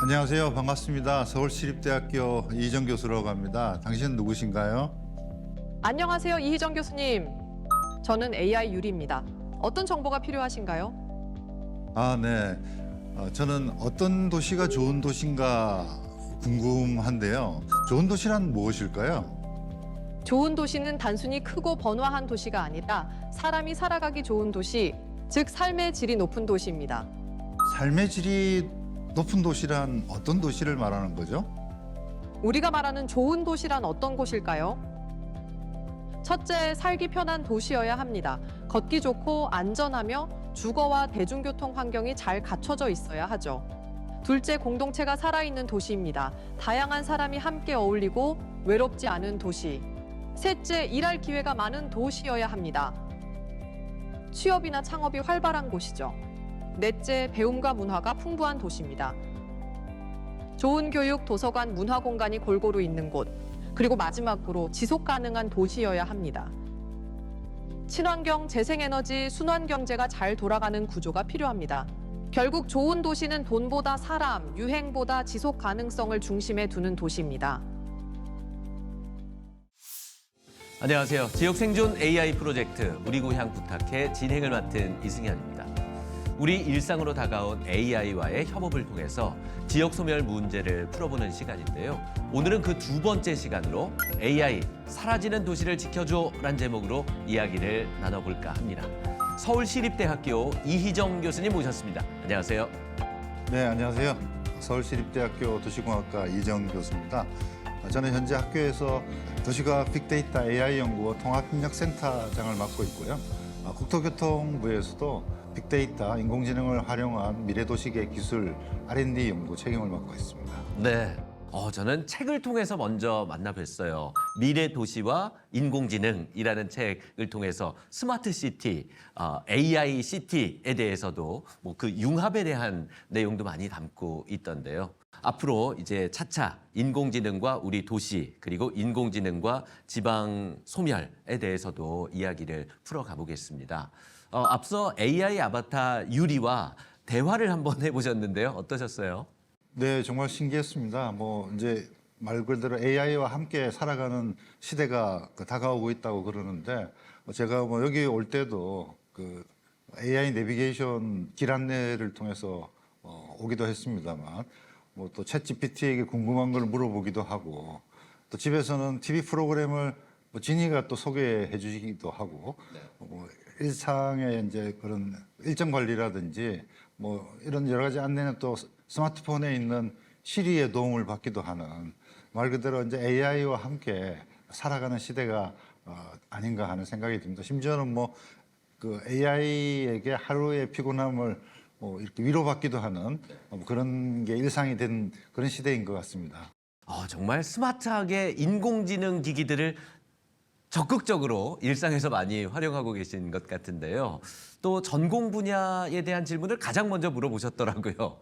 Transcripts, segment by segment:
안녕하세요. 반갑습니다. 서울시립대학교 이희정 교수라고 합니다. 당신은 누구신가요? 안녕하세요, 이희정 교수님. 저는 AI 유리입니다. 어떤 정보가 필요하신가요? 네. 저는 어떤 도시가 좋은 도시인가 궁금한데요. 좋은 도시란 무엇일까요? 좋은 도시는 단순히 크고 번화한 도시가 아니라 사람이 살아가기 좋은 도시, 즉 삶의 질이 높은 도시입니다. 삶의 질이 높은 도시란 어떤 도시를 말하는 거죠? 우리가 말하는 좋은 도시란 어떤 곳일까요? 첫째, 살기 편한 도시여야 합니다. 걷기 좋고 안전하며 주거와 대중교통 환경이 잘 갖춰져 있어야 하죠. 둘째, 공동체가 살아있는 도시입니다. 다양한 사람이 함께 어울리고 외롭지 않은 도시. 셋째, 일할 기회가 많은 도시여야 합니다. 취업이나 창업이 활발한 곳이죠. 넷째, 배움과 문화가 풍부한 도시입니다. 좋은 교육, 도서관, 문화 공간이 골고루 있는 곳. 그리고 마지막으로 지속 가능한 도시여야 합니다. 친환경, 재생에너지, 순환경제가 잘 돌아가는 구조가 필요합니다. 결국 좋은 도시는 돈보다 사람, 유행보다 지속 가능성을 중심에 두는 도시입니다. 안녕하세요. 지역 생존 AI 프로젝트 우리 고향 부탁해 진행을 맡은 이승현입니다. 우리 일상으로 다가온 AI와의 협업을 통해서 지역 소멸 문제를 풀어보는 시간인데요. 오늘은 그 두 번째 시간으로 AI 사라지는 도시를 지켜줘란 제목으로 이야기를 나눠볼까 합니다. 서울시립대학교 이희정 교수님 모셨습니다. 안녕하세요. 네, 안녕하세요. 서울시립대학교 도시공학과 이희정 교수입니다. 저는 현재 학교에서 도시과학 빅데이터 AI 연구원 통합협력센터장을 맡고 있고요. 국토교통부에서도 빅데이터, 인공지능을 활용한 미래도시계 기술 R&D 연구 책임을 맡고 있습니다. 네. 저는 책을 통해서 먼저 만나 뵀어요. 미래 도시와 인공지능이라는 책을 통해서 스마트 시티, AI 시티에 대해서도 그 융합에 대한 내용도 많이 담고 있던데요. 앞으로 이제 차차 인공지능과 우리 도시, 그리고 인공지능과 지방 소멸에 대해서도 이야기를 풀어가 보겠습니다. 앞서 AI 아바타 유리와 대화를 한번 해보셨는데요. 어떠셨어요? 네, 정말 신기했습니다. 이제 말 그대로 AI와 함께 살아가는 시대가 다가오고 있다고 그러는데, 제가 여기 올 때도 AI 내비게이션 길 안내를 통해서 오기도 했습니다만, 또 챗 GPT에게 궁금한 걸 물어보기도 하고, 또 집에서는 TV 프로그램을 지니가 또 소개해 주시기도 하고, 일상의 이제 그런 일정 관리라든지 이런 여러 가지 안내는 또 스마트폰에 있는 시리의 도움을 받기도 하는, 말 그대로 이제 AI와 함께 살아가는 시대가 아닌가 하는 생각이 듭니다. 심지어는 AI에게 하루의 피곤함을 이렇게 위로받기도 하는 그런 게 일상이 된 그런 시대인 것 같습니다. 정말 스마트하게 인공지능 기기들을 적극적으로 일상에서 많이 활용하고 계신 것 같은데요. 또 전공 분야에 대한 질문을 가장 먼저 물어보셨더라고요.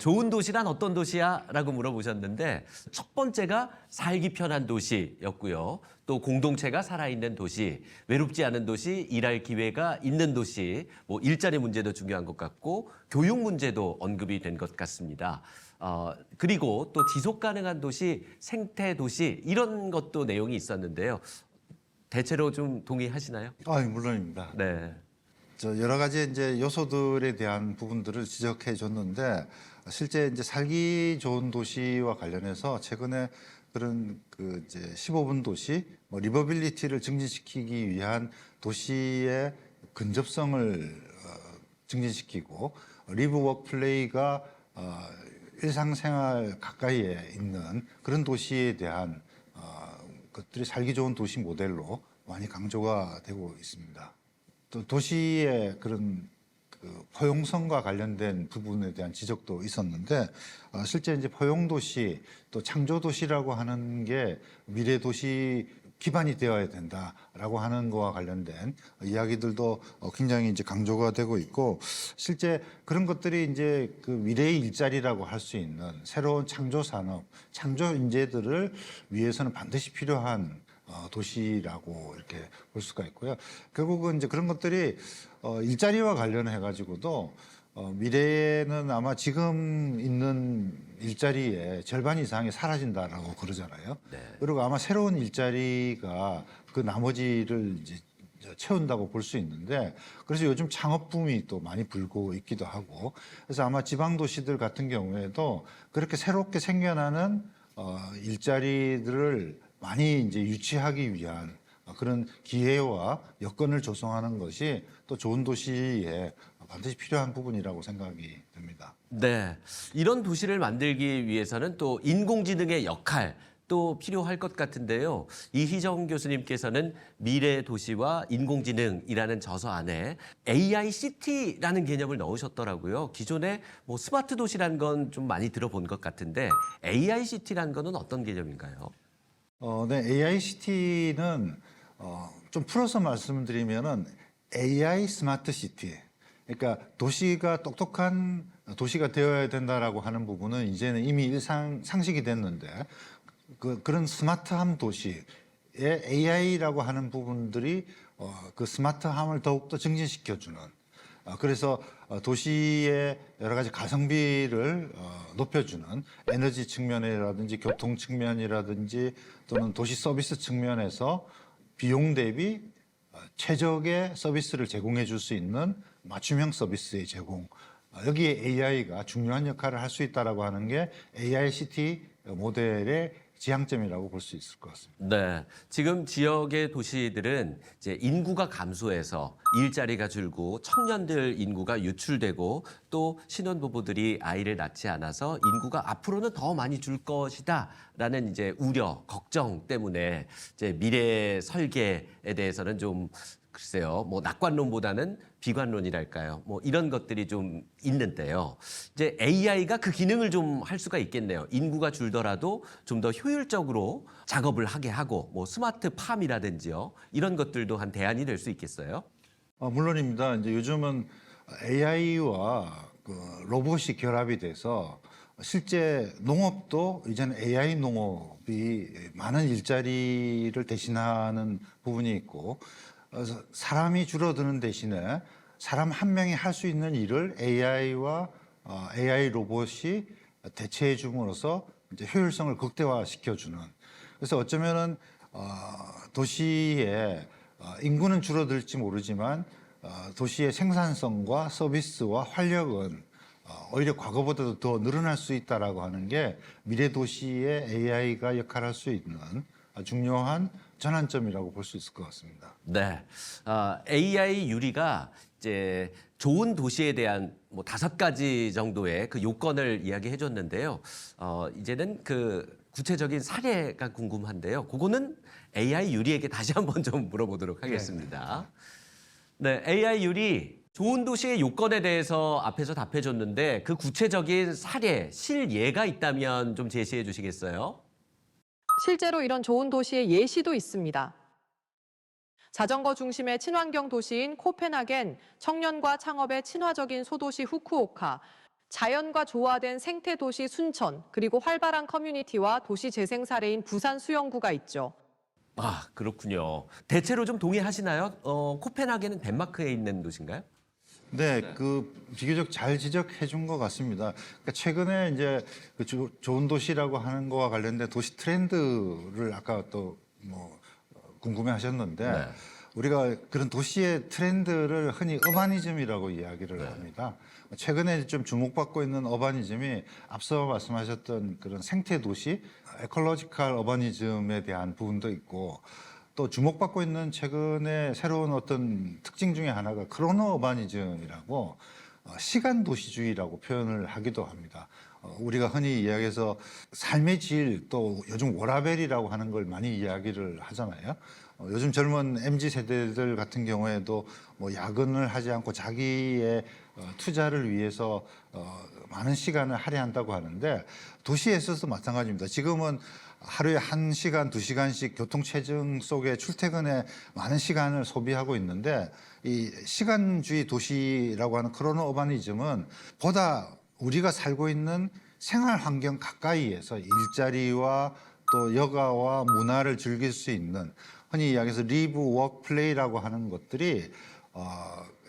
좋은 도시란 어떤 도시야? 라고 물어보셨는데 첫 번째가 살기 편한 도시였고요. 또 공동체가 살아있는 도시, 외롭지 않은 도시, 일할 기회가 있는 도시, 일자리 문제도 중요한 것 같고 교육 문제도 언급이 된 것 같습니다. 그리고 또 지속 가능한 도시, 생태 도시 이런 것도 내용이 있었는데요. 대체로 좀 동의하시나요? 물론입니다. 네. 여러 가지 이제 요소들에 대한 부분들을 지적해 줬는데, 실제 이제 살기 좋은 도시와 관련해서 최근에 그런 이제 15분 도시, 리버빌리티를 증진시키기 위한 도시의 근접성을 증진시키고, 리브 워크 플레이가 일상생활 가까이에 있는 그런 도시에 대한 것들이 살기 좋은 도시 모델로 많이 강조가 되고 있습니다. 또 도시의 그런 포용성과 관련된 부분에 대한 지적도 있었는데, 실제 이제 포용도시 또 창조도시라고 하는 게 미래도시 기반이 되어야 된다라고 하는 거와 관련된 이야기들도 굉장히 이제 강조가 되고 있고, 실제 그런 것들이 이제 미래의 일자리라고 할 수 있는 새로운 창조 산업, 창조 인재들을 위해서는 반드시 필요한 도시라고 이렇게 볼 수가 있고요. 결국은 이제 그런 것들이 일자리와 관련해 가지고도 미래에는 아마 지금 있는 일자리의 절반 이상이 사라진다라고 그러잖아요. 네. 그리고 아마 새로운 일자리가 그 나머지를 이제 채운다고 볼 수 있는데, 그래서 요즘 창업 붐이 또 많이 불고 있기도 하고, 그래서 아마 지방 도시들 같은 경우에도 그렇게 새롭게 생겨나는 일자리들을 많이 이제 유치하기 위한 그런 기회와 여건을 조성하는 것이 또 좋은 도시에 반드시 필요한 부분이라고 생각이 듭니다. 네, 이런 도시를 만들기 위해서는 또 인공지능의 역할 또 필요할 것 같은데요. 이희정 교수님께서는 미래 도시와 인공지능이라는 저서 안에 AI 시티라는 개념을 넣으셨더라고요. 기존에 뭐 스마트 도시라는 건 좀 많이 들어본 것 같은데 AI 시티라는 거는 어떤 개념인가요? 네, AI 시티는 좀 풀어서 말씀드리면은 AI 스마트 시티. 그러니까 도시가 똑똑한 도시가 되어야 된다라고 하는 부분은 이제는 이미 상식이 됐는데, 그런 스마트함 도시에 AI라고 하는 부분들이 그 스마트함을 더욱더 증진시켜주는, 그래서 도시의 여러 가지 가성비를 높여주는 에너지 측면이라든지 교통 측면이라든지 또는 도시 서비스 측면에서 비용 대비 최적의 서비스를 제공해 줄 수 있는 맞춤형 서비스의 제공, 여기에 AI가 중요한 역할을 할 수 있다라고 하는 게 AICT 모델의 지향점이라고 볼 수 있을 것 같습니다. 네, 지금 지역의 도시들은 이제 인구가 감소해서 일자리가 줄고 청년들 인구가 유출되고 또 신혼부부들이 아이를 낳지 않아서 인구가 앞으로는 더 많이 줄 것이다라는 이제 우려, 걱정 때문에 이제 미래 설계에 대해서는 좀 글쎄요, 뭐 낙관론보다는 비관론이랄까요? 뭐 이런 것들이 좀 있는데요. 이제 AI가 그 기능을 좀 할 수가 있겠네요. 인구가 줄더라도 좀 더 효율적으로 작업을 하게 하고, 뭐 스마트 팜이라든지요. 이런 것들도 한 대안이 될 수 있겠어요? 물론입니다. 이제 요즘은 AI와 그 로봇이 결합이 돼서 실제 농업도 이제는 AI 농업이 많은 일자리를 대신하는 부분이 있고, 그래서 사람이 줄어드는 대신에 사람 한 명이 할 수 있는 일을 AI와 AI 로봇이 대체해 줌으로써 이제 효율성을 극대화시켜주는. 그래서 어쩌면은 도시의 인구는 줄어들지 모르지만 도시의 생산성과 서비스와 활력은 오히려 과거보다도 더 늘어날 수 있다라고 하는 게 미래 도시의 AI가 역할할 수 있는 중요한 전환점이라고 볼 수 있을 것 같습니다. 네, AI 유리가 이제 좋은 도시에 대한 뭐 5가지 정도의 그 요건을 이야기해 줬는데요. 이제는 그 구체적인 사례가 궁금한데요. 그거는 AI 유리에게 다시 한번 좀 물어보도록 하겠습니다. 네, AI 유리 좋은 도시의 요건에 대해서 앞에서 답해 줬는데 그 구체적인 사례, 실예가 있다면 좀 제시해 주시겠어요? 실제로 이런 좋은 도시의 예시도 있습니다. 자전거 중심의 친환경 도시인 코펜하겐, 청년과 창업의 친화적인 소도시 후쿠오카, 자연과 조화된 생태 도시 순천, 그리고 활발한 커뮤니티와 도시 재생 사례인 부산 수영구가 있죠. 아, 그렇군요. 대체로 좀 동의하시나요? 코펜하겐은 덴마크에 있는 도시인가요? 네, 그 비교적 잘 지적해 준 것 같습니다. 그러니까 최근에 이제 그 좋은 도시라고 하는 거와 관련된 도시 트렌드를 아까 또 뭐 궁금해 하셨는데, 네. 우리가 그런 도시의 트렌드를 흔히 어바니즘이라고 이야기를 합니다. 최근에 좀 주목받고 있는 어바니즘이 앞서 말씀하셨던 그런 생태 도시, 에컬로지컬 어바니즘에 대한 부분도 있고, 또 주목받고 있는 최근에 새로운 어떤 특징 중에 하나가 크로노 어바니즘이라고 시간 도시주의라고 표현을 하기도 합니다. 우리가 흔히 이야기해서 삶의 질, 또 요즘 워라밸이라고 하는 걸 많이 이야기를 하잖아요. 요즘 젊은 MZ 세대들 같은 경우에도 뭐 야근을 하지 않고 자기의 투자를 위해서 많은 시간을 할애한다고 하는데, 도시에 있어서 마찬가지입니다. 지금은 하루에 1시간, 2시간씩 교통체증 속에 출퇴근에 많은 시간을 소비하고 있는데, 이 시간주의 도시라고 하는 크로노 어바니즘은 보다 우리가 살고 있는 생활 환경 가까이에서 일자리와 또 여가와 문화를 즐길 수 있는, 흔히 이야기해서 리브, 워크, 플레이라고 하는 것들이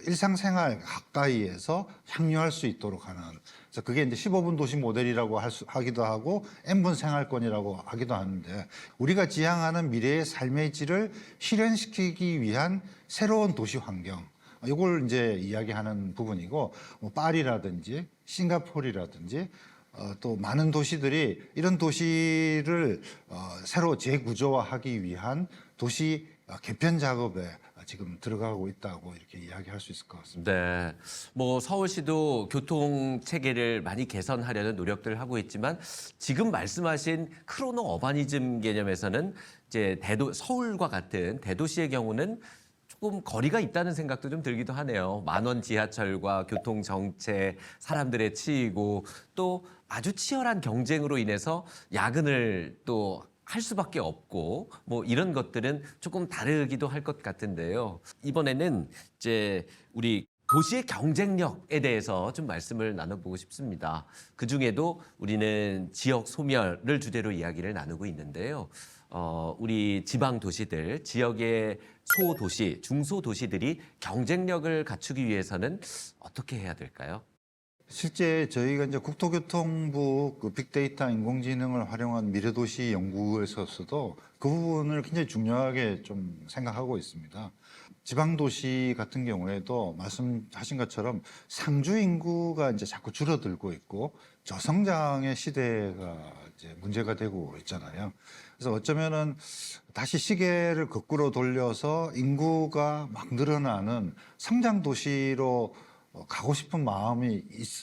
일상생활 가까이에서 향유할 수 있도록 하는, 그래서 그게 이제 15분 도시 모델이라고 하기도 하고 N분 생활권이라고 하기도 하는데, 우리가 지향하는 미래의 삶의 질을 실현시키기 위한 새로운 도시 환경, 이걸 이제 이야기하는 부분이고, 뭐 파리라든지 싱가포르라든지 또 많은 도시들이 이런 도시를 새로 재구조화하기 위한 도시 개편 작업에 지금 들어가고 있다고 이렇게 이야기할 수 있을 것 같습니다. 네, 뭐 서울시도 교통 체계를 많이 개선하려는 노력들을 하고 있지만 지금 말씀하신 크로노 어바니즘 개념에서는 이제 서울과 같은 대도시의 경우는 조금 거리가 있다는 생각도 좀 들기도 하네요. 만원 지하철과 교통 정체, 사람들의 치이고 또 아주 치열한 경쟁으로 인해서 야근을 또 할 수밖에 없고 뭐 이런 것들은 조금 다르기도 할 것 같은데요. 이번에는 이제 우리 도시의 경쟁력에 대해서 좀 말씀을 나눠보고 싶습니다. 그중에도 우리는 지역 소멸을 주제로 이야기를 나누고 있는데요. 우리 지방 도시들, 지역의 소도시, 중소도시들이 경쟁력을 갖추기 위해서는 어떻게 해야 될까요? 실제 저희가 이제 국토교통부 그 빅데이터 인공지능을 활용한 미래도시 연구에서도 그 부분을 굉장히 중요하게 좀 생각하고 있습니다. 지방도시 같은 경우에도 말씀하신 것처럼 상주 인구가 이제 자꾸 줄어들고 있고 저성장의 시대가 이제 문제가 되고 있잖아요. 그래서 어쩌면은 다시 시계를 거꾸로 돌려서 인구가 막 늘어나는 성장 도시로 가고 싶은 마음이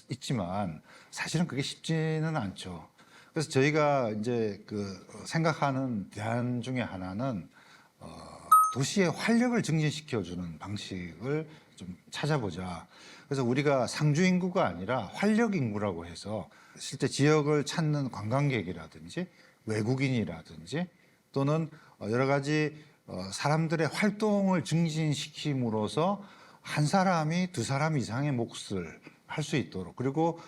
있지만 사실은 그게 쉽지는 않죠. 그래서 저희가 이제 그 생각하는 대안 중에 하나는 도시의 활력을 증진시켜주는 방식을 좀 찾아보자. 그래서 우리가 상주 인구가 아니라 활력 인구라고 해서 실제 지역을 찾는 관광객이라든지 외국인이라든지 또는 여러 가지 사람들의 활동을 증진시킴으로써 한 사람이 두 사람 이상의 몫을 할 수 있도록, 그리고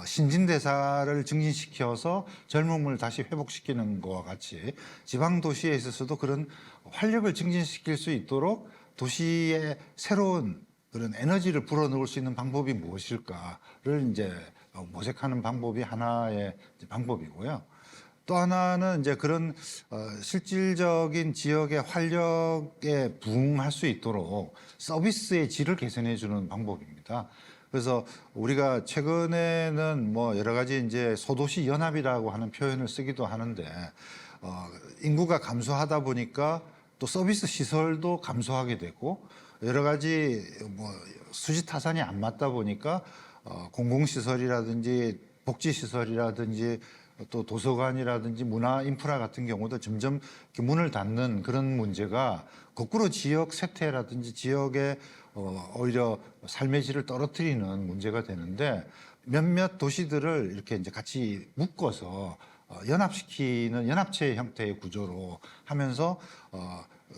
신진대사를 증진시켜서 젊음을 다시 회복시키는 것과 같이 지방 도시에 있어서도 그런 활력을 증진시킬 수 있도록 도시에 새로운 그런 에너지를 불어넣을 수 있는 방법이 무엇일까를 이제 모색하는 방법이 하나의 방법이고요. 또 하나는 이제 그런 실질적인 지역의 활력에 부응할 수 있도록 서비스의 질을 개선해 주는 방법입니다. 그래서 우리가 최근에는 뭐 여러 가지 이제 소도시 연합이라고 하는 표현을 쓰기도 하는데 인구가 감소하다 보니까 또 서비스 시설도 감소하게 되고 여러 가지 뭐 수지 타산이 안 맞다 보니까 공공시설이라든지 복지시설이라든지 또 도서관이라든지 문화 인프라 같은 경우도 점점 문을 닫는 그런 문제가 거꾸로 지역 쇠퇴라든지 지역의 오히려 삶의 질을 떨어뜨리는 문제가 되는데, 몇몇 도시들을 이렇게 이제 같이 묶어서 연합시키는 연합체 형태의 구조로 하면서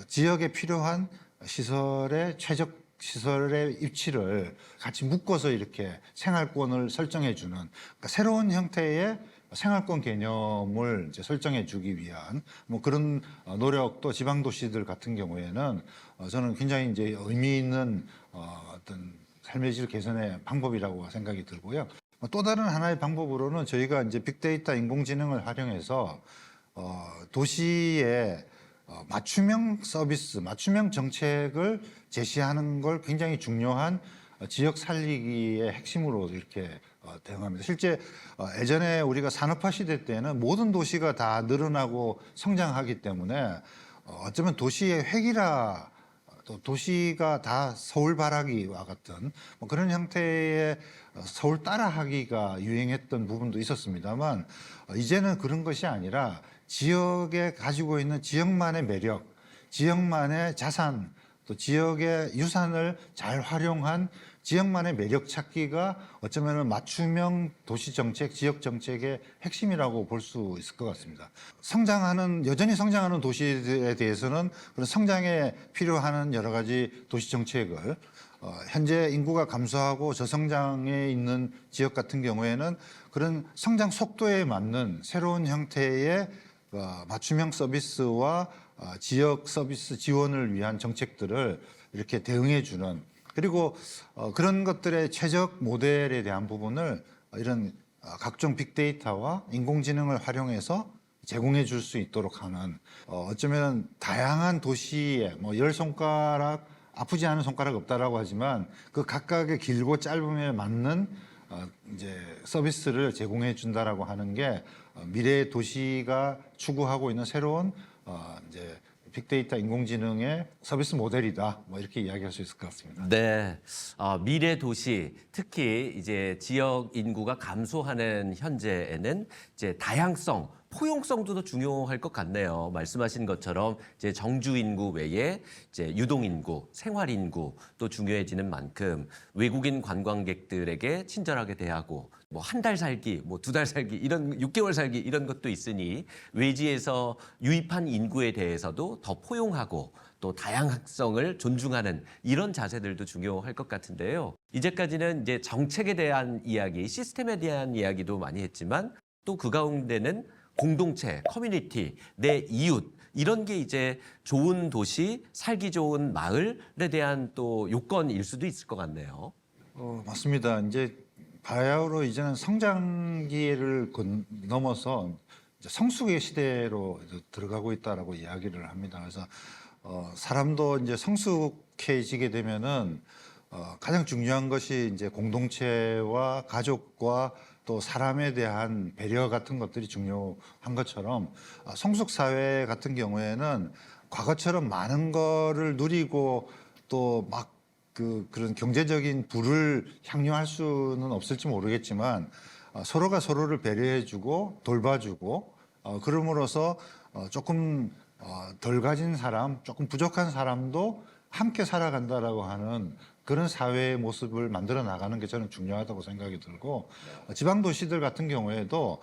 지역에 필요한 시설의 최적 시설의 입지를 같이 묶어서 이렇게 생활권을 설정해 주는, 그러니까 새로운 형태의 생활권 개념을 이제 설정해 주기 위한 뭐 그런 노력도 지방 도시들 같은 경우에는 저는 굉장히 이제 의미 있는 어떤 삶의 질 개선의 방법이라고 생각이 들고요. 또 다른 하나의 방법으로는 저희가 이제 빅데이터 인공지능을 활용해서 도시의 맞춤형 서비스, 맞춤형 정책을 제시하는 걸 굉장히 중요한 지역 살리기의 핵심으로 이렇게 대응합니다. 실제 예전에 우리가 산업화 시대 때는 모든 도시가 다 늘어나고 성장하기 때문에 어쩌면 도시의 획일화, 또 도시가 다 서울 바라기와 같은 뭐 그런 형태의 서울 따라하기가 유행했던 부분도 있었습니다만 이제는 그런 것이 아니라 지역에 가지고 있는 지역만의 매력, 지역만의 자산, 또 지역의 유산을 잘 활용한 지역만의 매력 찾기가 어쩌면 맞춤형 도시 정책, 지역 정책의 핵심이라고 볼 수 있을 것 같습니다. 여전히 성장하는 도시에 대해서는 그런 성장에 필요한 여러 가지 도시 정책을 현재 인구가 감소하고 저성장에 있는 지역 같은 경우에는 그런 성장 속도에 맞는 새로운 형태의 맞춤형 서비스와 지역 서비스 지원을 위한 정책들을 이렇게 대응해 주는 그리고 그런 것들의 최적 모델에 대한 부분을 이런 각종 빅데이터와 인공지능을 활용해서 제공해 줄 수 있도록 하는 어쩌면 다양한 도시에 뭐 열 손가락 아프지 않은 손가락 없다라고 하지만 그 각각의 길고 짧음에 맞는 이제 서비스를 제공해 준다라고 하는 게 미래의 도시가 추구하고 있는 새로운 이제 빅데이터 인공지능의 서비스 모델이다. 뭐 이렇게 이야기할 수 있을 것 같습니다. 네, 미래 도시 특히 이제 지역 인구가 감소하는 현재에는 이제 다양성, 포용성도 더 중요할 것 같네요. 말씀하신 것처럼 이제 정주 인구 외에 이제 유동 인구, 생활 인구 또 중요해지는 만큼 외국인 관광객들에게 친절하게 대하고 뭐 한 달 살기, 뭐 두 달 살기, 이런 6개월 살기 이런 것도 있으니 외지에서 유입한 인구에 대해서도 더 포용하고 또 다양성을 존중하는 이런 자세들도 중요할 것 같은데요. 이제까지는 이제 정책에 대한 이야기, 시스템에 대한 이야기도 많이 했지만 또 그 가운데는 공동체, 커뮤니티, 내 이웃 이런 게 이제 좋은 도시, 살기 좋은 마을에 대한 또 요건일 수도 있을 것 같네요. 맞습니다. 이제 바야흐로 이제는 성장기를 넘어서 이제 성숙의 시대로 이제 들어가고 있다라고 이야기를 합니다. 그래서 사람도 이제 성숙해지게 되면은 가장 중요한 것이 이제 공동체와 가족과 또 사람에 대한 배려 같은 것들이 중요한 것처럼 성숙 사회 같은 경우에는 과거처럼 많은 거를 누리고 또 막 그런 경제적인 부를 향유할 수는 없을지 모르겠지만 서로가 서로를 배려해주고 돌봐주고 그럼으로써 조금 덜 가진 사람, 조금 부족한 사람도 함께 살아간다라고 하는 그런 사회의 모습을 만들어 나가는 게 저는 중요하다고 생각이 들고 지방 도시들 같은 경우에도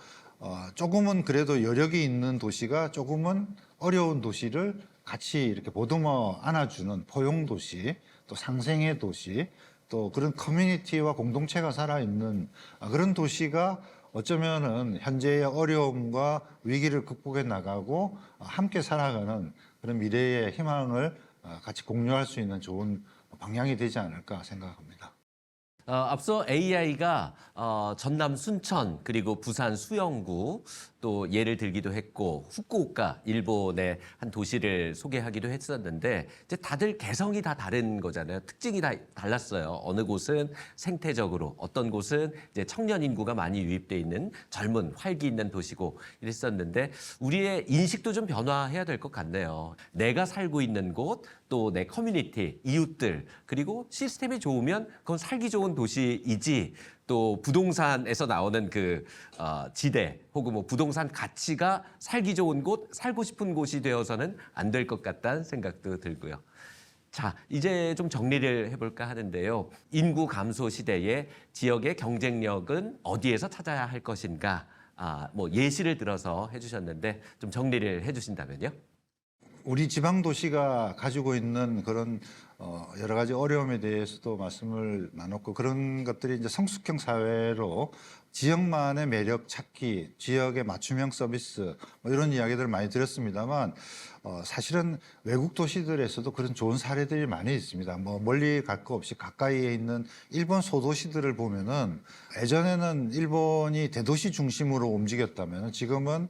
조금은 그래도 여력이 있는 도시가 조금은 어려운 도시를 같이 이렇게 보듬어 안아주는 포용 도시, 또 상생의 도시, 또 그런 커뮤니티와 공동체가 살아있는 그런 도시가 어쩌면은 현재의 어려움과 위기를 극복해 나가고 함께 살아가는 그런 미래의 희망을 같이 공유할 수 있는 좋은 방향이 되지 않을까 생각합니다. 앞서 AI가 전남 순천 그리고 부산 수영구 또 예를 들기도 했고 후쿠오카 일본의 한 도시를 소개하기도 했었는데 이제 다들 개성이 다 다른 거잖아요. 특징이 다 달랐어요. 어느 곳은 생태적으로 어떤 곳은 이제 청년 인구가 많이 유입돼 있는 젊은 활기 있는 도시고 이랬었는데 우리의 인식도 좀 변화해야 될 것 같네요. 내가 살고 있는 곳 또 내 커뮤니티, 이웃들 그리고 시스템이 좋으면 그건 살기 좋은 도시이지 또 부동산에서 나오는 그 지대 혹은 뭐 부동산 가치가 살기 좋은 곳, 살고 싶은 곳이 되어서는 안 될 것 같다는 생각도 들고요. 자, 이제 좀 정리를 해볼까 하는데요. 인구 감소 시대에 지역의 경쟁력은 어디에서 찾아야 할 것인가? 뭐 예시를 들어서 해주셨는데 좀 정리를 해주신다면요. 우리 지방 도시가 가지고 있는 그런 여러 가지 어려움에 대해서도 말씀을 나눴고 그런 것들이 이제 성숙형 사회로 지역만의 매력 찾기, 지역의 맞춤형 서비스 뭐 이런 이야기들을 많이 드렸습니다만 사실은 외국 도시들에서도 그런 좋은 사례들이 많이 있습니다. 뭐 멀리 갈 거 없이 가까이에 있는 일본 소도시들을 보면은 예전에는 일본이 대도시 중심으로 움직였다면 지금은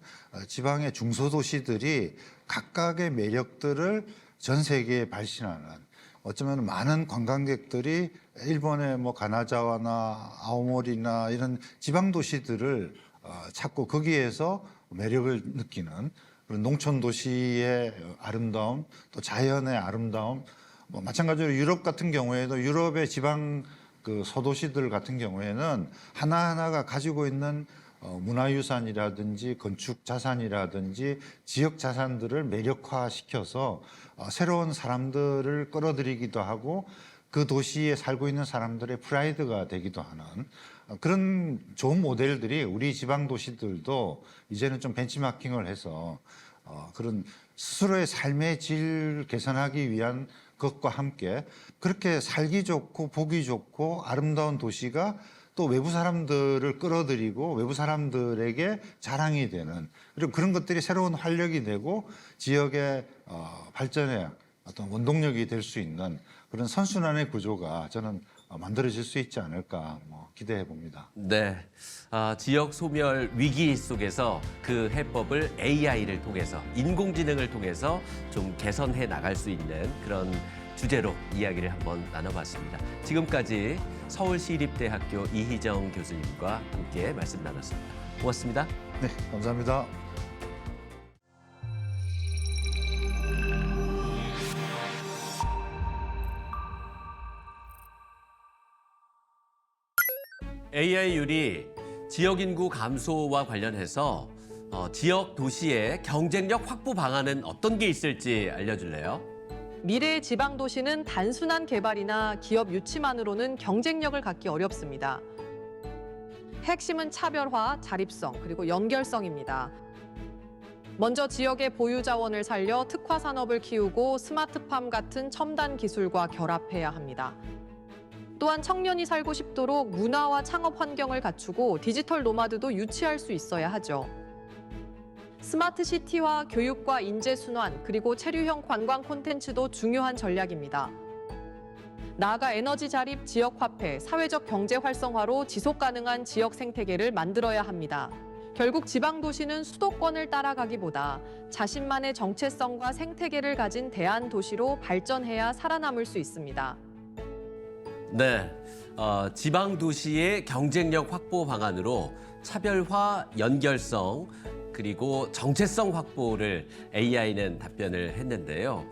지방의 중소도시들이 각각의 매력들을 전 세계에 발신하는 어쩌면 많은 관광객들이 일본의 뭐 가나자와나 아오모리나 이런 지방 도시들을 찾고 거기에서 매력을 느끼는 그런 농촌 도시의 아름다움, 또 자연의 아름다움, 뭐 마찬가지로 유럽 같은 경우에도 유럽의 지방 그 소도시들 같은 경우에는 하나하나가 가지고 있는 문화유산이라든지 건축 자산이라든지 지역 자산들을 매력화시켜서 새로운 사람들을 끌어들이기도 하고 그 도시에 살고 있는 사람들의 프라이드가 되기도 하는 그런 좋은 모델들이 우리 지방 도시들도 이제는 좀 벤치마킹을 해서 그런 스스로의 삶의 질 개선하기 위한 것과 함께 그렇게 살기 좋고 보기 좋고 아름다운 도시가 또 외부 사람들을 끌어들이고 외부 사람들에게 자랑이 되는 그리고 그런 것들이 새로운 활력이 되고 지역의 발전에 어떤 원동력이 될 수 있는 그런 선순환의 구조가 저는 만들어질 수 있지 않을까 기대해 봅니다. 네, 지역 소멸 위기 속에서 그 해법을 AI를 통해서 인공지능을 통해서 좀 개선해 나갈 수 있는 그런 주제로 이야기를 한번 나눠봤습니다. 지금까지 서울시립대학교 이희정 교수님과 함께 말씀 나눴습니다. 고맙습니다. 네, 감사합니다. AI율이 지역 인구 감소와 관련해서 지역 도시의 경쟁력 확보 방안은 어떤 게 있을지 알려줄래요? 미래의 지방 도시는 단순한 개발이나 기업 유치만으로는 경쟁력을 갖기 어렵습니다. 핵심은 차별화, 자립성, 그리고 연결성입니다. 먼저 지역의 보유 자원을 살려 특화 산업을 키우고 스마트팜 같은 첨단 기술과 결합해야 합니다. 또한 청년이 살고 싶도록 문화와 창업 환경을 갖추고 디지털 노마드도 유치할 수 있어야 하죠. 스마트 시티와 교육과 인재 순환, 그리고 체류형 관광 콘텐츠도 중요한 전략입니다. 나아가 에너지 자립, 지역 화폐, 사회적 경제 활성화로 지속 가능한 지역 생태계를 만들어야 합니다. 결국 지방 도시는 수도권을 따라가기보다 자신만의 정체성과 생태계를 가진 대안 도시로 발전해야 살아남을 수 있습니다. 네, 지방 도시의 경쟁력 확보 방안으로 차별화, 연결성, 그리고 정체성 확보를 AI는 답변을 했는데요.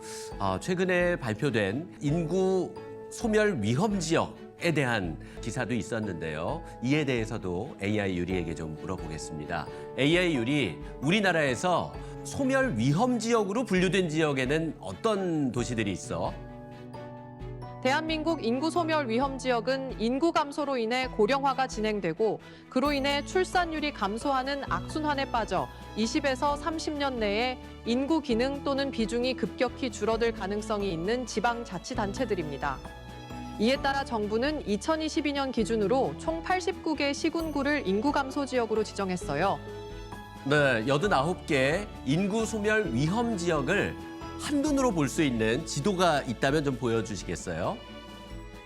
최근에 발표된 인구 소멸 위험 지역에 대한 기사도 있었는데요. 이에 대해서도 AI 유리에게 좀 물어보겠습니다. AI 유리, 우리나라에서 소멸 위험 지역으로 분류된 지역에는 어떤 도시들이 있어? 대한민국 인구 소멸 위험 지역은 인구 감소로 인해 고령화가 진행되고 그로 인해 출산율이 감소하는 악순환에 빠져 20에서 30년 내에 인구 기능 또는 비중이 급격히 줄어들 가능성이 있는 지방자치단체들입니다. 이에 따라 정부는 2022년 기준으로 총 89개 시군구를 인구 감소 지역으로 지정했어요. 네, 89개 인구 소멸 위험 지역을 한눈으로 볼 수 있는 지도가 있다면 좀 보여주시겠어요?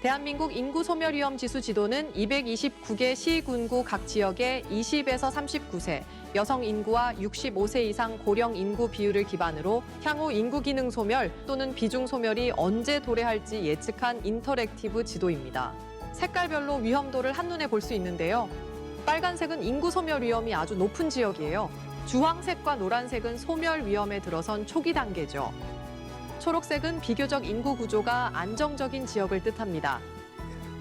대한민국 인구 소멸 위험 지수 지도는 229개 시군구 각 지역의 20에서 39세, 여성 인구와 65세 이상 고령 인구 비율을 기반으로 향후 인구 기능 소멸 또는 비중 소멸이 언제 도래할지 예측한 인터랙티브 지도입니다. 색깔별로 위험도를 한눈에 볼 수 있는데요. 빨간색은 인구 소멸 위험이 아주 높은 지역이에요. 주황색과 노란색은 소멸 위험에 들어선 초기 단계죠. 초록색은 비교적 인구 구조가 안정적인 지역을 뜻합니다.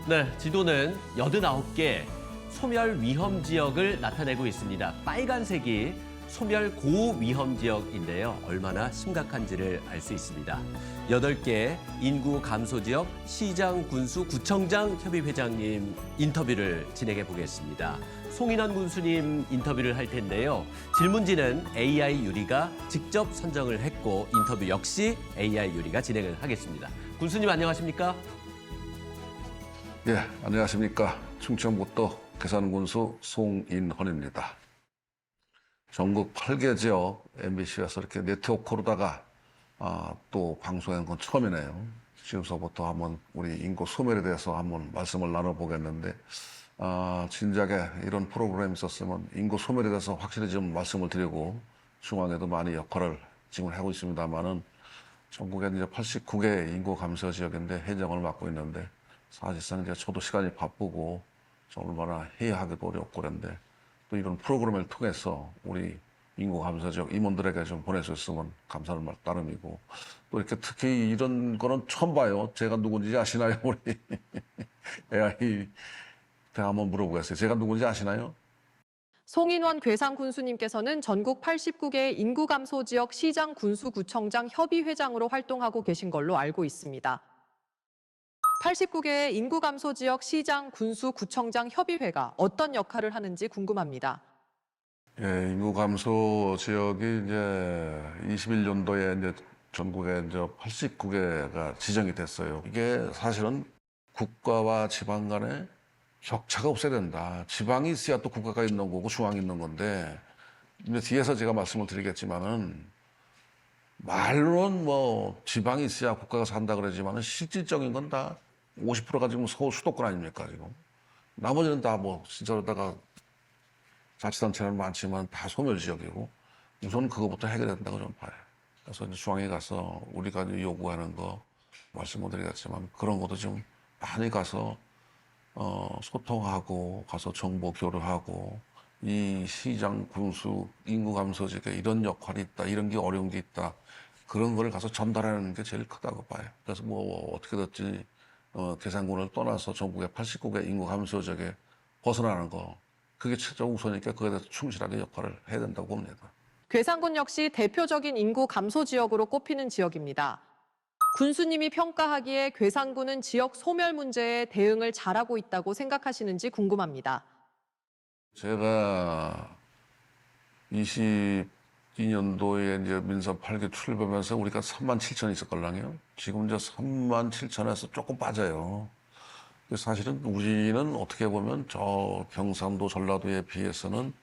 네, 지도는 89개 소멸 위험 지역을 나타내고 있습니다. 빨간색이 소멸 고위험 지역인데요. 얼마나 심각한지를 알 수 있습니다. 8개 인구 감소 지역 시장, 군수, 구청장 협의회장님 인터뷰를 진행해 보겠습니다. 송인원 군수님 인터뷰를 할 텐데요. 질문지는 AI 유리가 직접 선정을 했고 인터뷰 역시 AI 유리가 진행을 하겠습니다. 군수님 안녕하십니까? 예, 안녕하십니까. 충청북도 괴산군수 송인헌입니다. 전국 8개 지역 MBC에서 이렇게 네트워크로다가 또 방송한 건 처음이네요. 지금서부터 한번 우리 인구 소멸에 대해서 한번 말씀을 나눠보겠는데 진작에 이런 프로그램이 있었으면 인구 소멸에 대해서 확실히 좀 말씀을 드리고 중앙에도 많이 역할을 지금 하고 있습니다만은 전국에 이제 89개 인구 감소 지역인데 해정을 맡고 있는데 사실상 이제 저도 시간이 바쁘고 좀 얼마나 회의하기도 어렵고 그런데 또 이런 프로그램을 통해서 우리 인구 감소 지역 임원들에게 좀 보낼 수 있으면 감사할 말 따름이고 또 이렇게 특히 이런 거는 처음 봐요. 제가 누군지 아시나요? 우리 AI 제가 한번 물어보겠어요. 제가 누군지 아시나요? 송인원 괴산 군수님께서는 전국 89개 인구 감소 지역 시장, 군수, 구청장 협의회장으로 활동하고 계신 걸로 알고 있습니다. 89개의 인구 감소 지역 시장, 군수, 구청장 협의회가 어떤 역할을 하는지 궁금합니다. 예, 인구 감소 지역이 이제 21년도에 이제 전국에 이제 89개가 지정이 됐어요. 이게 사실은 국가와 지방 간에 격차가 없어야 된다. 지방이 있어야 또 국가가 있는 거고 중앙이 있는 건데 이제 뒤에서 제가 말씀을 드리겠지만은 말로는 뭐 지방이 있어야 국가가 산다 그러지만 실질적인 건 다 50%가 지금 서울 수도권 아닙니까 지금. 나머지는 다 뭐 진짜로다가 자치단체는 많지만 다 소멸지역이고 우선 그거부터 해결해야 된다고 저는 봐요. 그래서 이제 중앙에 가서 우리가 이제 요구하는 거 말씀 못 드리겠지만 그런 것도 좀 많이 가서 소통하고 가서 정보 교류하고 이 시장 군수 인구 감소지에 이런 역할이 있다 이런 게 어려운 게 있다 그런 걸 가서 전달하는 게 제일 크다고 봐요. 그래서 뭐 어떻게 됐지 계산군을 떠나서 전국의 89개 인구 감소지역에 벗어나는 거 그게 최종 우선이니까 그에 대해서 충실하게 역할을 해야 된다고 봅니다. 괴산군 역시 대표적인 인구 감소 지역으로 꼽히는 지역입니다. 군수님이 평가하기에 괴산군은 지역 소멸 문제에 대응을 잘하고 있다고 생각하시는지 궁금합니다. 제가 22년도에 이제 민선 8기 출범해서 우리가 3만 7천 있었걸랑요. 지금 이제 3만 7천에서 조금 빠져요. 사실은 우리는 어떻게 보면 저 경상도 전라도에 비해서는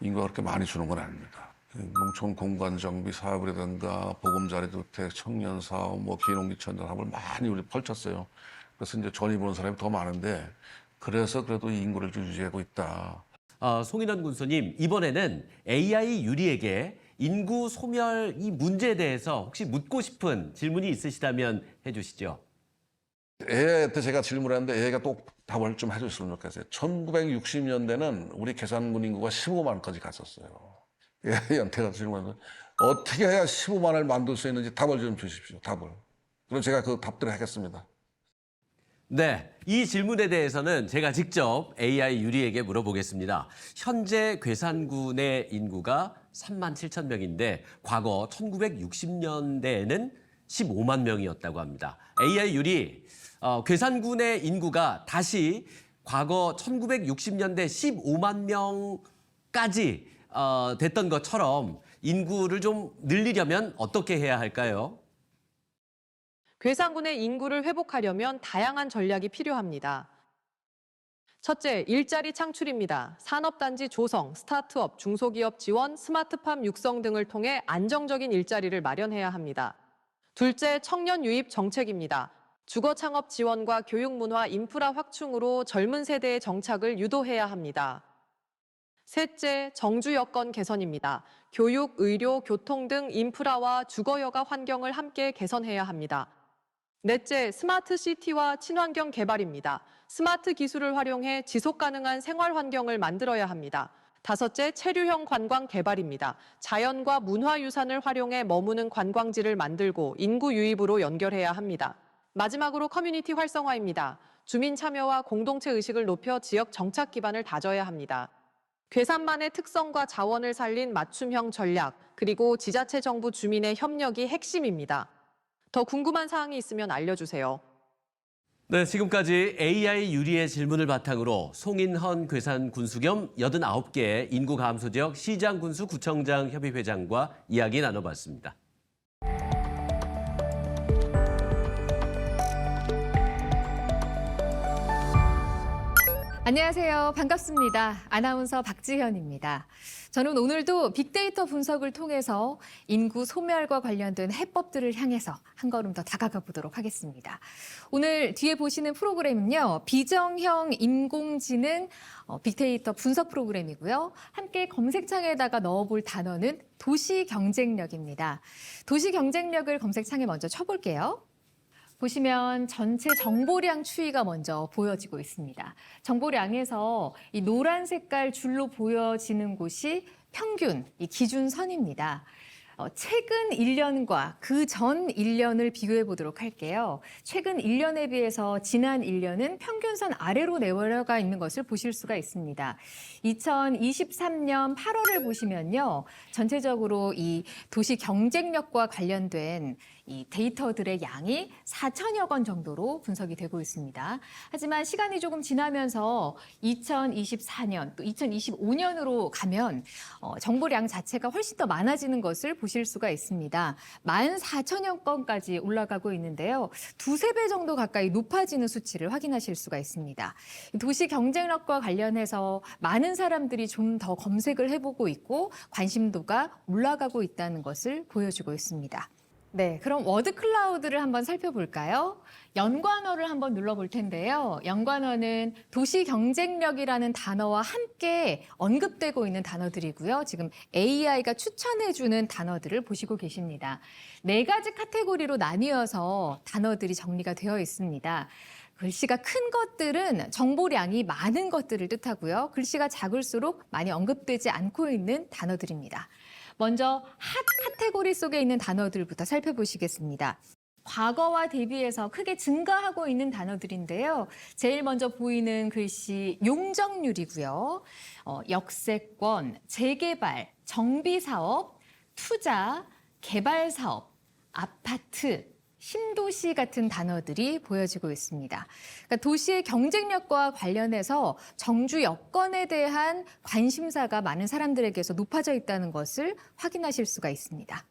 인구가 그렇게 많이 주는 건 아닙니다. 농촌 공간 정비 사업이라든가 보금자리 주택, 청년 사업, 뭐 기농기촌 사업을 많이 우리 펼쳤어요. 그래서 이제 전이 보는 사람이 더 많은데 그래서 그래도 인구를 좀 유지하고 있다. 송인원 군수님, 이번에는 AI 유리에게 인구 소멸 이 문제에 대해서 혹시 묻고 싶은 질문이 있으시다면 해주시죠. AI한테 제가 질문했는데 AI가 또 답을 좀 해줬으면 좋겠어요. 1960년대는 우리 계산군 인구가 15만까지 갔었어요. AI한테 질문했는데 어떻게 해야 15만을 만들 수 있는지 답을 좀 주십시오. 답을. 그럼 제가 그 답들을 하겠습니다. 네, 이 질문에 대해서는 제가 직접 AI 유리에게 물어보겠습니다. 현재 괴산군의 인구가 3만 7천 명인데 과거 1960년대에는 15만 명이었다고 합니다. AI 유리, 괴산군의 인구가 다시 과거 1960년대 15만 명까지 됐던 것처럼 인구를 좀 늘리려면 어떻게 해야 할까요? 괴산군의 인구를 회복하려면 다양한 전략이 필요합니다. 첫째, 일자리 창출입니다. 산업단지 조성, 스타트업, 중소기업 지원, 스마트팜 육성 등을 통해 안정적인 일자리를 마련해야 합니다. 둘째, 청년 유입 정책입니다. 주거 창업 지원과 교육 문화 인프라 확충으로 젊은 세대의 정착을 유도해야 합니다. 셋째, 정주 여건 개선입니다. 교육, 의료, 교통 등 인프라와 주거 여가 환경을 함께 개선해야 합니다. 넷째, 스마트 시티와 친환경 개발입니다. 스마트 기술을 활용해 지속 가능한 생활 환경을 만들어야 합니다. 다섯째, 체류형 관광 개발입니다. 자연과 문화유산을 활용해 머무는 관광지를 만들고 인구 유입으로 연결해야 합니다. 마지막으로 커뮤니티 활성화입니다. 주민 참여와 공동체 의식을 높여 지역 정착 기반을 다져야 합니다. 괴산만의 특성과 자원을 살린 맞춤형 전략, 그리고 지자체 정부 주민의 협력이 핵심입니다. 더 궁금한 사항이 있으면 알려주세요. 네, 지금까지 AI 유리의 질문을 바탕으로 송인헌 괴산 군수 겸 89개 인구 감소 지역 시장 군수 구청장 협의회장과 이야기 나눠봤습니다. 안녕하세요. 반갑습니다. 아나운서 박지현입니다. 저는 오늘도 빅데이터 분석을 통해서 인구 소멸과 관련된 해법들을 향해서 한 걸음 더 다가가 보도록 하겠습니다. 오늘 뒤에 보시는 프로그램은요, 비정형 인공지능 빅데이터 분석 프로그램이고요. 함께 검색창에다가 넣어볼 단어는 도시 경쟁력입니다. 도시 경쟁력을 검색창에 먼저 쳐볼게요. 보시면 전체 정보량 추이가 먼저 보여지고 있습니다. 정보량에서 이 노란 색깔 줄로 보여지는 곳이 평균, 이 기준선입니다. 최근 1년과 그 전 1년을 비교해 보도록 할게요. 최근 1년에 비해서 지난 1년은 평균선 아래로 내려가 있는 것을 보실 수가 있습니다. 2023년 8월을 보시면요. 전체적으로 이 도시 경쟁력과 관련된 이 데이터들의 양이 4천여 건 정도로 분석이 되고 있습니다. 하지만 시간이 조금 지나면서 2024년 또 2025년으로 가면 정보량 자체가 훨씬 더 많아지는 것을 보실 보실 수가 있습니다. 14,000여 건까지 올라가고 있는데요. 두세 배 정도 가까이 높아지는 수치를 확인하실 수가 있습니다. 도시 경쟁력과 관련해서 많은 사람들이 좀 더 검색을 해보고 있고 관심도가 올라가고 있다는 것을 보여주고 있습니다. 네, 그럼 워드 클라우드를 한번 살펴볼까요? 연관어를 한번 눌러볼 텐데요. 연관어는 도시 경쟁력이라는 단어와 함께 언급되고 있는 단어들이고요. 지금 AI가 추천해주는 단어들을 보시고 계십니다. 4가지 카테고리로 나뉘어서 단어들이 정리가 되어 있습니다. 글씨가 큰 것들은 정보량이 많은 것들을 뜻하고요. 글씨가 작을수록 많이 언급되지 않고 있는 단어들입니다. 먼저 핫 카테고리 속에 있는 단어들부터 살펴보시겠습니다. 과거와 대비해서 크게 증가하고 있는 단어들인데요. 제일 먼저 보이는 글씨 용적률이고요. 역세권, 재개발, 정비사업, 투자, 개발사업, 아파트, 신도시 같은 단어들이 보여지고 있습니다. 그러니까 도시의 경쟁력과 관련해서 정주 여건에 대한 관심사가 많은 사람들에게서 높아져 있다는 것을 확인하실 수가 있습니다.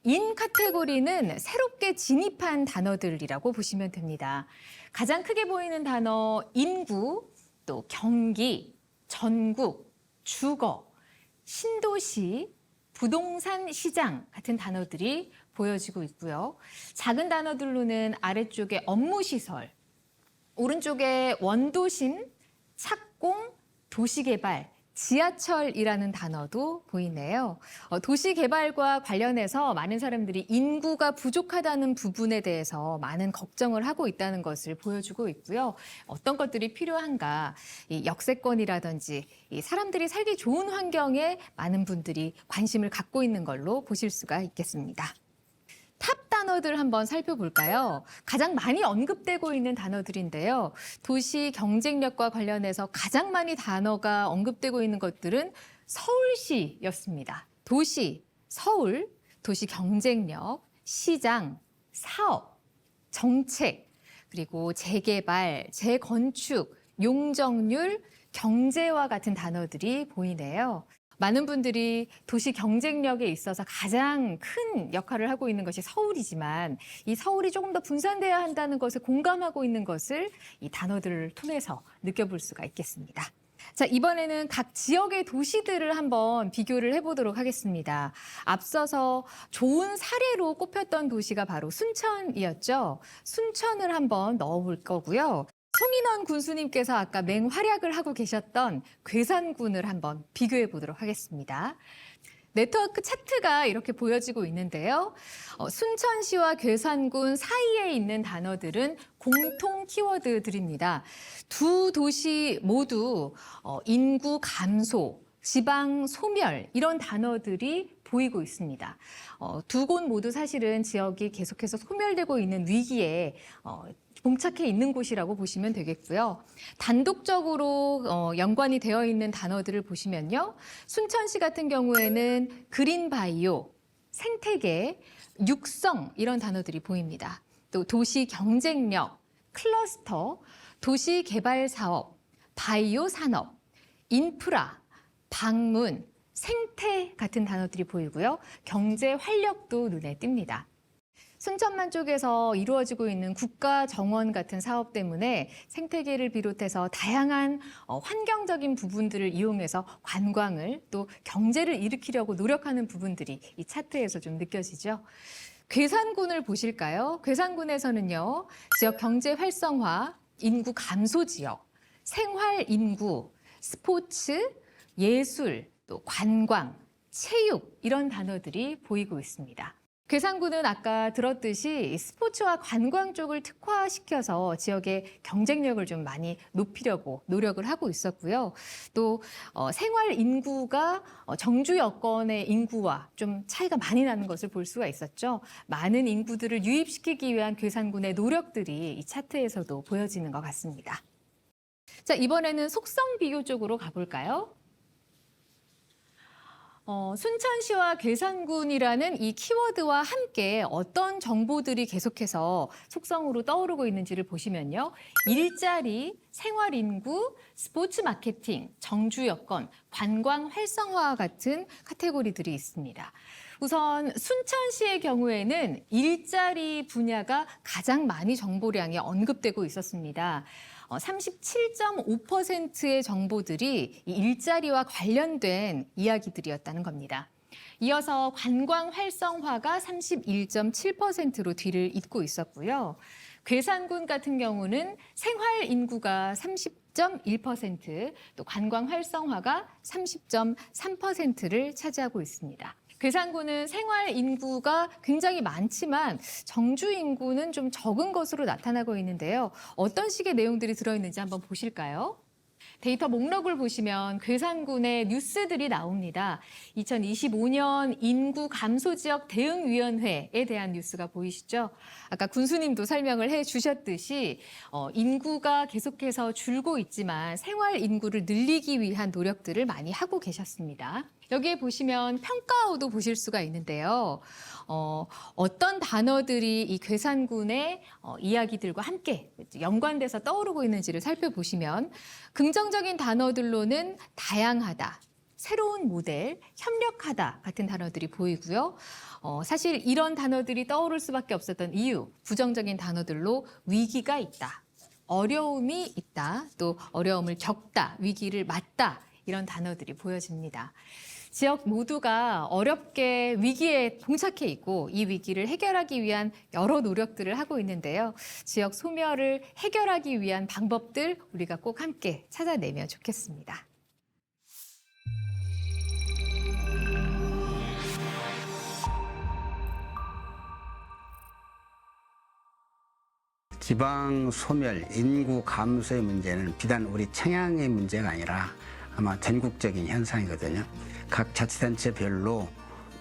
인 카테고리는 새롭게 진입한 단어들이라고 보시면 됩니다. 가장 크게 보이는 단어 인구, 또 경기, 전국, 주거, 신도시, 부동산 시장 같은 단어들이 보여지고 있고요. 작은 단어들로는 아래쪽에 업무시설, 오른쪽에 원도심, 착공, 도시개발, 지하철이라는 단어도 보이네요. 도시개발과 관련해서 많은 사람들이 인구가 부족하다는 부분에 대해서 많은 걱정을 하고 있다는 것을 보여주고 있고요. 어떤 것들이 필요한가, 이 역세권이라든지 이 사람들이 살기 좋은 환경에 많은 분들이 관심을 갖고 있는 걸로 보실 수가 있겠습니다. 탑 단어들 한번 살펴볼까요? 가장 많이 언급되고 있는 단어들인데요. 도시 경쟁력과 관련해서 가장 많이 단어가 언급되고 있는 것들은 서울시였습니다. 도시, 서울, 도시 경쟁력, 시장, 사업, 정책, 그리고 재개발, 재건축, 용적률, 경제와 같은 단어들이 보이네요. 많은 분들이 도시 경쟁력에 있어서 가장 큰 역할을 하고 있는 것이 서울이지만 이 서울이 조금 더 분산돼야 한다는 것에 공감하고 있는 것을 이 단어들을 통해서 느껴볼 수가 있겠습니다. 자, 이번에는 각 지역의 도시들을 한번 비교를 해보도록 하겠습니다. 앞서서 좋은 사례로 꼽혔던 도시가 바로 순천이었죠. 순천을 한번 넣어볼 거고요. 송인원 군수님께서 아까 맹활약을 하고 계셨던 괴산군을 한번 비교해 보도록 하겠습니다. 네트워크 차트가 이렇게 보여지고 있는데요. 순천시와 괴산군 사이에 있는 단어들은 공통 키워드들입니다. 두 도시 모두 인구 감소, 지방 소멸 이런 단어들이 보이고 있습니다. 두 곳 모두 사실은 지역이 계속해서 소멸되고 있는 위기에 봉착해 있는 곳이라고 보시면 되겠고요. 단독적으로 연관이 되어 있는 단어들을 보시면요. 순천시 같은 경우에는 그린바이오, 생태계, 육성 이런 단어들이 보입니다. 또 도시 경쟁력, 클러스터, 도시 개발 사업, 바이오 산업, 인프라, 방문, 생태 같은 단어들이 보이고요. 경제 활력도 눈에 띕니다. 순천만 쪽에서 이루어지고 있는 국가 정원 같은 사업 때문에 생태계를 비롯해서 다양한 환경적인 부분들을 이용해서 관광을 또 경제를 일으키려고 노력하는 부분들이 이 차트에서 좀 느껴지죠. 괴산군을 보실까요? 괴산군에서는요, 지역 경제 활성화, 인구 감소 지역, 생활 인구, 스포츠, 예술, 또 관광, 체육 이런 단어들이 보이고 있습니다. 괴산군은 아까 들었듯이 스포츠와 관광 쪽을 특화시켜서 지역의 경쟁력을 좀 많이 높이려고 노력을 하고 있었고요. 또 생활 인구가 정주 여건의 인구와 좀 차이가 많이 나는 것을 볼 수가 있었죠. 많은 인구들을 유입시키기 위한 괴산군의 노력들이 이 차트에서도 보여지는 것 같습니다. 자, 이번에는 속성 비교 쪽으로 가볼까요? 순천시와 괴산군이라는 이 키워드와 함께 어떤 정보들이 계속해서 속성으로 떠오르고 있는지를 보시면요. 일자리, 생활인구, 스포츠 마케팅, 정주 여건, 관광 활성화 같은 카테고리들이 있습니다. 우선 순천시의 경우에는 일자리 분야가 가장 많이 정보량이 언급되고 있었습니다. 37.5%의 정보들이 이 일자리와 관련된 이야기들이었다는 겁니다. 이어서 관광 활성화가 31.7%로 뒤를 잇고 있었고요. 괴산군 같은 경우는 생활 인구가 30.1%, 또 관광 활성화가 30.3%를 차지하고 있습니다. 괴산군은 생활 인구가 굉장히 많지만 정주 인구는 좀 적은 것으로 나타나고 있는데요. 어떤 식의 내용들이 들어있는지 한번 보실까요? 데이터 목록을 보시면 괴산군의 뉴스들이 나옵니다. 2025년 인구 감소 지역 대응위원회에 대한 뉴스가 보이시죠? 아까 군수님도 설명을 해주셨듯이 인구가 계속해서 줄고 있지만 생활 인구를 늘리기 위한 노력들을 많이 하고 계셨습니다. 여기에 보시면 평가어도 보실 수가 있는데요. 어떤 단어들이 이 괴산군의 이야기들과 함께 연관돼서 떠오르고 있는지를 살펴보시면 긍정적인 단어들로는 다양하다, 새로운 모델, 협력하다 같은 단어들이 보이고요. 사실 이런 단어들이 떠오를 수밖에 없었던 이유, 부정적인 단어들로 위기가 있다, 어려움이 있다, 또 어려움을 겪다, 위기를 맞다 이런 단어들이 보여집니다. 지역 모두가 어렵게 위기에 봉착해 있고 이 위기를 해결하기 위한 여러 노력들을 하고 있는데요. 지역 소멸을 해결하기 위한 방법들 우리가 꼭 함께 찾아내면 좋겠습니다. 지방 소멸, 인구 감소의 문제는 비단 우리 청양의 문제가 아니라 아마 전국적인 현상이거든요. 각 자치단체별로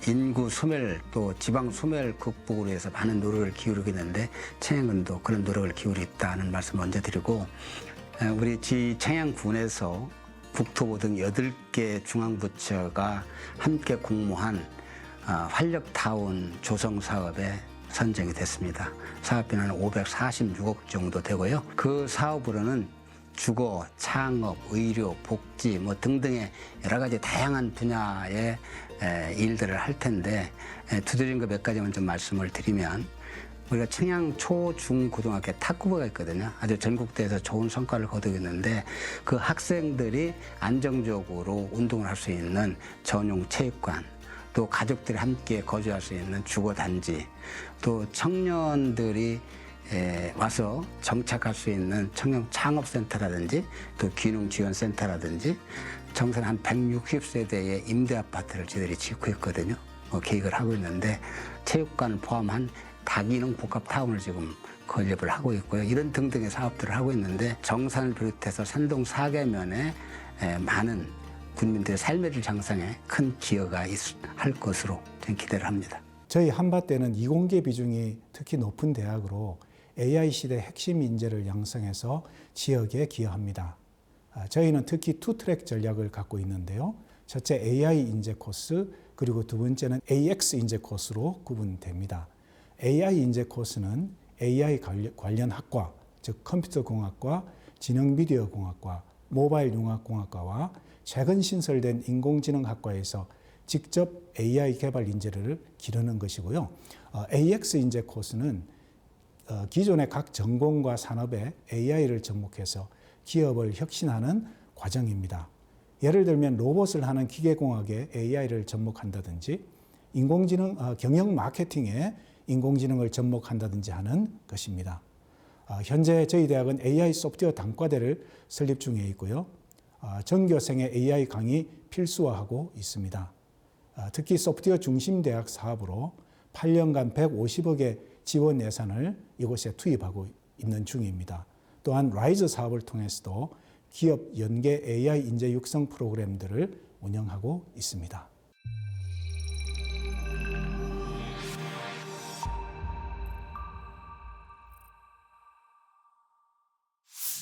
인구 소멸 또 지방 소멸 극복을 위해서 많은 노력을 기울이고 있는데 청양군도 그런 노력을 기울이고 있다는 말씀 먼저 드리고, 우리 청양군에서 국토부 등 8개 중앙부처가 함께 공모한 활력타운 조성 사업에 선정이 됐습니다. 사업비는 546억 정도 되고요. 그 사업으로는 주거, 창업, 의료, 복지 뭐 등등의 여러 가지 다양한 분야의 일들을 할 텐데, 두드린 거 몇 가지만 좀 말씀을 드리면, 우리가 청양 초, 중, 고등학교 탁구부가 있거든요. 아주 전국대회에서 좋은 성과를 거두고 있는데 그 학생들이 안정적으로 운동을 할 수 있는 전용 체육관, 또 가족들이 함께 거주할 수 있는 주거단지, 또 청년들이 와서 정착할 수 있는 청년 창업센터라든지 또 귀농지원센터라든지 정선 한 160세대의 임대아파트를 저희들이 짓고 있거든요. 계획을 하고 있는데 체육관을 포함한 다기능 복합타운을 지금 건립을 하고 있고요. 이런 등등의 사업들을 하고 있는데 정산을 비롯해서 산동 4개면에 많은 국민들의 삶의 질 향상에 큰 기여가 할 것으로 저는 기대를 합니다. 저희 한밭대는 이공계 비중이 특히 높은 대학으로 AI 시대 핵심 인재를 양성해서 지역에 기여합니다. 저희는 특히 투트랙 전략을 갖고 있는데요. 첫째 AI 인재 코스, 그리고 두 번째는 AX 인재 코스로 구분됩니다. AI 인재 코스는 AI 관련 학과, 즉 컴퓨터공학과, 지능미디어공학과, 모바일융합공학과와 최근 신설된 인공지능학과에서 직접 AI 개발 인재를 기르는 것이고요. AX 인재 코스는 기존의 각 전공과 산업에 AI를 접목해서 기업을 혁신하는 과정입니다. 예를 들면 로봇을 하는 기계공학에 AI를 접목한다든지 인공지능 경영 마케팅에 인공지능을 접목한다든지 하는 것입니다. 현재 저희 대학은 AI 소프트웨어 단과대를 설립 중에 있고요. 전교생의 AI 강의 필수화하고 있습니다. 특히 소프트웨어 중심 대학 사업으로 8년간 150억의 지원 예산을 이곳에 투입하고 있는 중입니다. 또한 라이즈 사업을 통해서도 기업 연계 AI 인재 육성 프로그램들을 운영하고 있습니다.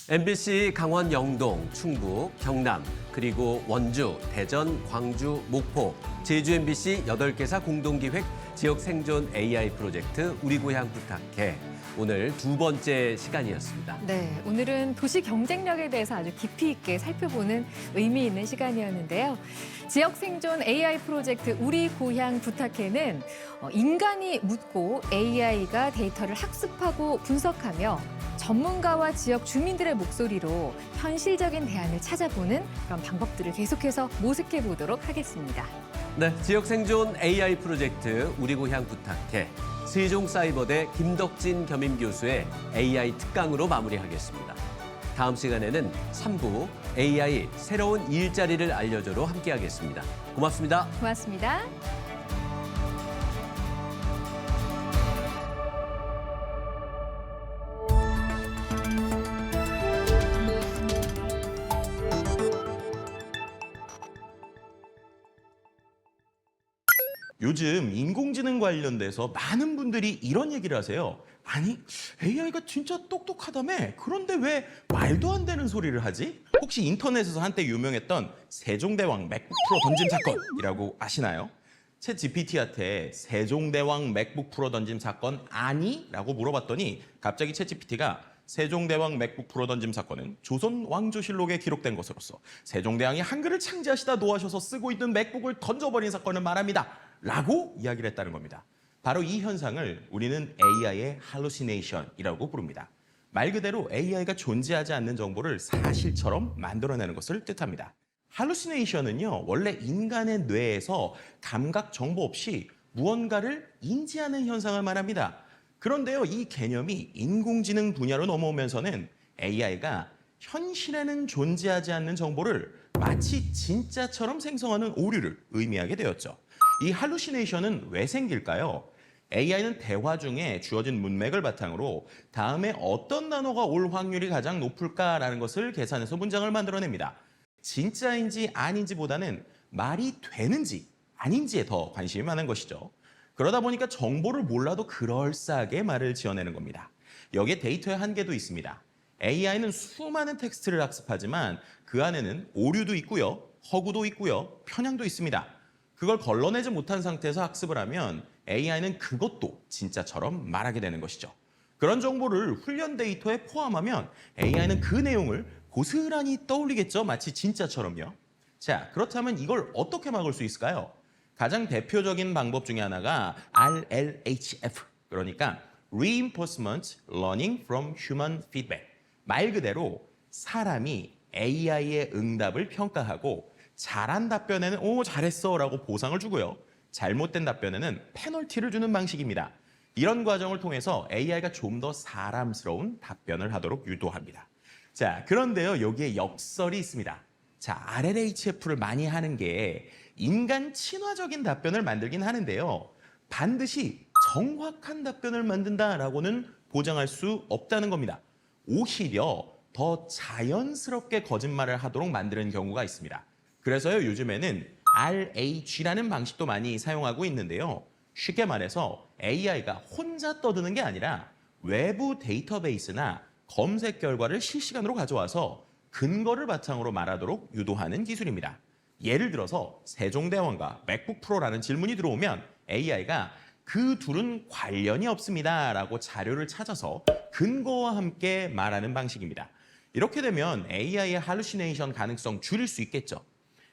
MBC 강원 영동, 충북, 경남, 그리고 그리고 원주, 대전, 광주, 목포, 제주 MBC 8개사 공동기획 지역 생존 AI 프로젝트 우리 고향 부탁해. 오늘 두 번째 시간이었습니다. 네, 오늘은 도시 경쟁력에 대해서 아주 깊이 있게 살펴보는 의미 있는 시간이었는데요. 지역 생존 AI 프로젝트 우리 고향 부탁해는 인간이 묻고 AI가 데이터를 학습하고 분석하며 전문가와 지역 주민들의 목소리로 현실적인 대안을 찾아보는 그런 방법들을 계속해서 모색해 보도록 하겠습니다. 네, 지역 생존 AI 프로젝트 우리 고향 부탁해. 세종사이버대 김덕진 겸임 교수의 AI 특강으로 마무리하겠습니다. 다음 시간에는 3부 AI 새로운 일자리를 알려줘로 함께하겠습니다. 고맙습니다. 고맙습니다. 요즘 인공지능 관련돼서 많은 분들이 이런 얘기를 하세요. 아니, AI가 진짜 똑똑하다며? 그런데 왜 말도 안 되는 소리를 하지? 혹시 인터넷에서 한때 유명했던 세종대왕 맥북 프로 던짐 사건이라고 아시나요? 챗 GPT한테 세종대왕 맥북 프로 던짐 사건 아니? 라고 물어봤더니 갑자기 챗 GPT가 세종대왕 맥북 프로 던짐 사건은 조선 왕조실록에 기록된 것으로서 세종대왕이 한글을 창제하시다 노하셔서 쓰고 있는 맥북을 던져버린 사건을 말합니다. 라고 이야기를 했다는 겁니다. 바로 이 현상을 우리는 AI의 hallucination이라고 부릅니다. 말 그대로 AI가 존재하지 않는 정보를 사실처럼 만들어내는 것을 뜻합니다. hallucination은요, 원래 인간의 뇌에서 감각 정보 없이 무언가를 인지하는 현상을 말합니다. 그런데요, 이 개념이 인공지능 분야로 넘어오면서는 AI가 현실에는 존재하지 않는 정보를 마치 진짜처럼 생성하는 오류를 의미하게 되었죠. 이 할루시네이션은 왜 생길까요? AI는 대화 중에 주어진 문맥을 바탕으로 다음에 어떤 단어가 올 확률이 가장 높을까라는 것을 계산해서 문장을 만들어냅니다. 진짜인지 아닌지보다는 말이 되는지 아닌지에 더 관심이 많은 것이죠. 그러다 보니까 정보를 몰라도 그럴싸하게 말을 지어내는 겁니다. 여기에 데이터의 한계도 있습니다. AI는 수많은 텍스트를 학습하지만 그 안에는 오류도 있고요, 허구도 있고요, 편향도 있습니다. 그걸 걸러내지 못한 상태에서 학습을 하면 AI는 그것도 진짜처럼 말하게 되는 것이죠. 그런 정보를 훈련 데이터에 포함하면 AI는 그 내용을 고스란히 떠올리겠죠. 마치 진짜처럼요. 자, 그렇다면 이걸 어떻게 막을 수 있을까요? 가장 대표적인 방법 중에 하나가 RLHF, 그러니까 Reinforcement Learning from Human Feedback. 말 그대로 사람이 AI의 응답을 평가하고 잘한 답변에는 오 잘했어 라고 보상을 주고요. 잘못된 답변에는 페널티를 주는 방식입니다. 이런 과정을 통해서 AI가 좀 더 사람스러운 답변을 하도록 유도합니다. 자, 그런데요, 여기에 역설이 있습니다. 자, RLHF를 많이 하는 게 인간 친화적인 답변을 만들긴 하는데요. 반드시 정확한 답변을 만든다라고는 보장할 수 없다는 겁니다. 오히려 더 자연스럽게 거짓말을 하도록 만드는 경우가 있습니다. 그래서요, 요즘에는 RAG라는 방식도 많이 사용하고 있는데요. 쉽게 말해서 AI가 혼자 떠드는 게 아니라 외부 데이터베이스나 검색 결과를 실시간으로 가져와서 근거를 바탕으로 말하도록 유도하는 기술입니다. 예를 들어서 세종대왕과 맥북 프로라는 질문이 들어오면 AI가 그 둘은 관련이 없습니다 라고 자료를 찾아서 근거와 함께 말하는 방식입니다. 이렇게 되면 AI의 할루시네이션 가능성 줄일 수 있겠죠.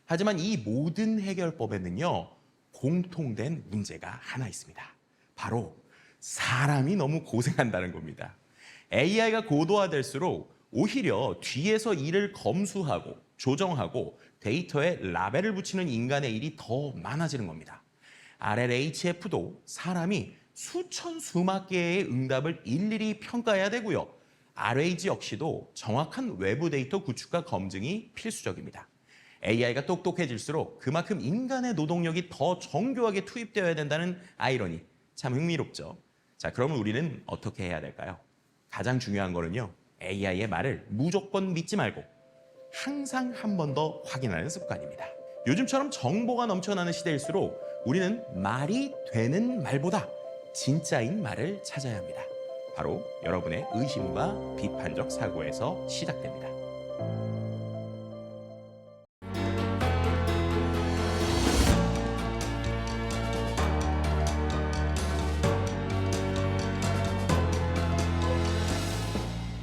하지만 이 모든 해결법에는요, 공통된 문제가 하나 있습니다. 바로 사람이 너무 고생한다는 겁니다. AI가 고도화될수록 오히려 뒤에서 일을 검수하고 조정하고 데이터에 라벨을 붙이는 인간의 일이 더 많아지는 겁니다. RLHF도 사람이 수천 수만 개의 응답을 일일이 평가해야 되고요. RAG 역시도 정확한 외부 데이터 구축과 검증이 필수적입니다. AI가 똑똑해질수록 그만큼 인간의 노동력이 더 정교하게 투입되어야 된다는 아이러니, 참 흥미롭죠. 자, 그러면 우리는 어떻게 해야 될까요? 가장 중요한 거는요, AI의 말을 무조건 믿지 말고 항상 한 번 더 확인하는 습관입니다. 요즘처럼 정보가 넘쳐나는 시대일수록 우리는 말이 되는 말보다 진짜인 말을 찾아야 합니다. 바로 여러분의 의심과 비판적 사고에서 시작됩니다.